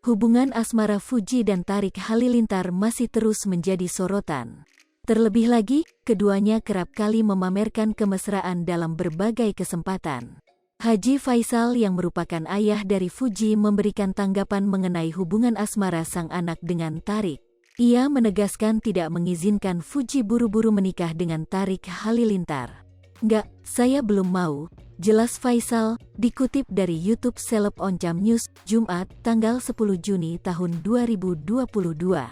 Hubungan asmara Fuji dan Tarik Halilintar masih terus menjadi sorotan. Terlebih lagi, keduanya kerap kali memamerkan kemesraan dalam berbagai kesempatan. Haji Faisal yang merupakan ayah dari Fuji memberikan tanggapan mengenai hubungan asmara sang anak dengan Tarik. Ia menegaskan tidak mengizinkan Fuji buru-buru menikah dengan Tarik Halilintar. "Enggak, saya belum mau," jelas Faisal, dikutip dari YouTube Seleb Oncam News, Jumat, tanggal 10 Juni tahun 2022.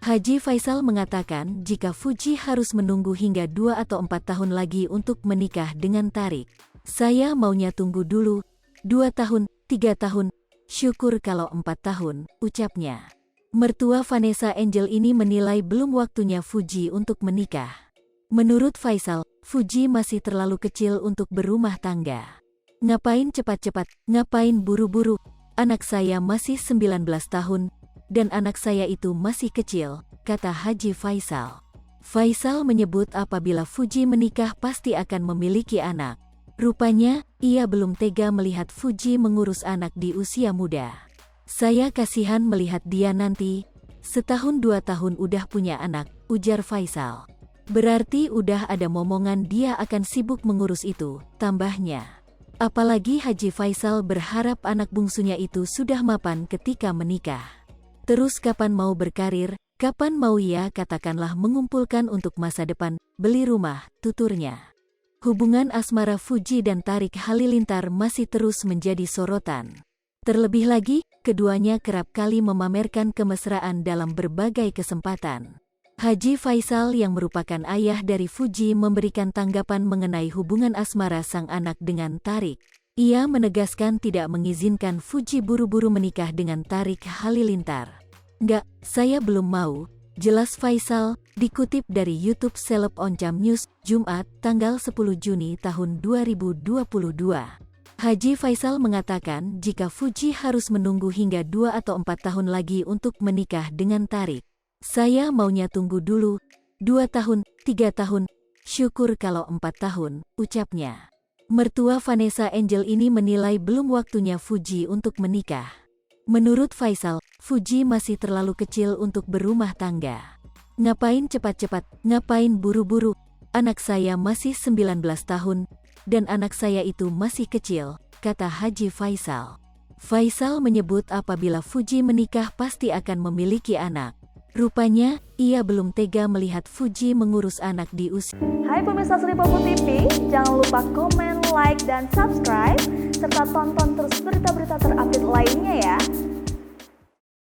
Haji Faisal mengatakan jika Fuji harus menunggu hingga 2 atau 4 tahun lagi untuk menikah dengan Tarik. "Saya maunya tunggu dulu, 2 tahun, 3 tahun, syukur kalau 4 tahun, ucapnya. Mertua Vanessa Angel ini menilai belum waktunya Fuji untuk menikah. Menurut Faisal, Fuji masih terlalu kecil untuk berumah tangga. "Ngapain cepat-cepat, ngapain buru-buru? Anak saya masih 19 tahun, dan anak saya itu masih kecil," kata Haji Faisal. Faisal menyebut apabila Fuji menikah pasti akan memiliki anak. Rupanya, ia belum tega melihat Fuji mengurus anak di usia muda. "Saya kasihan melihat dia nanti, setahun 2 tahun udah punya anak," ujar Faisal. "Berarti udah ada momongan dia akan sibuk mengurus itu," tambahnya. Apalagi Haji Faisal berharap anak bungsunya itu sudah mapan ketika menikah. "Terus kapan mau berkarir, kapan mau ya katakanlah mengumpulkan untuk masa depan, beli rumah," tuturnya. Hubungan asmara Fuji dan Tarik Halilintar masih terus menjadi sorotan. Terlebih lagi, keduanya kerap kali memamerkan kemesraan dalam berbagai kesempatan. Haji Faisal yang merupakan ayah dari Fuji memberikan tanggapan mengenai hubungan asmara sang anak dengan Tarik. Ia menegaskan tidak mengizinkan Fuji buru-buru menikah dengan Tarik Halilintar. "Enggak, saya belum mau," jelas Faisal, dikutip dari YouTube Seleb Oncam News, Jumat, tanggal 10 Juni tahun 2022. Haji Faisal mengatakan jika Fuji harus menunggu hingga 2 atau 4 tahun lagi untuk menikah dengan Tarik. "Saya maunya tunggu dulu, 2 tahun, 3 tahun, syukur kalau 4 tahun, ucapnya. Mertua Vanessa Angel ini menilai belum waktunya Fuji untuk menikah. Menurut Faisal, Fuji masih terlalu kecil untuk berumah tangga. "Ngapain cepat-cepat, ngapain buru-buru? Anak saya masih 19 tahun, dan anak saya itu masih kecil," kata Haji Faisal. Faisal menyebut apabila Fuji menikah pasti akan memiliki anak. Rupanya, ia belum tega melihat Fuji mengurus anak di usia. Hai pemirsa Sri Popo TV, jangan lupa komen, like, dan subscribe, serta tonton terus berita-berita terupdate lainnya ya.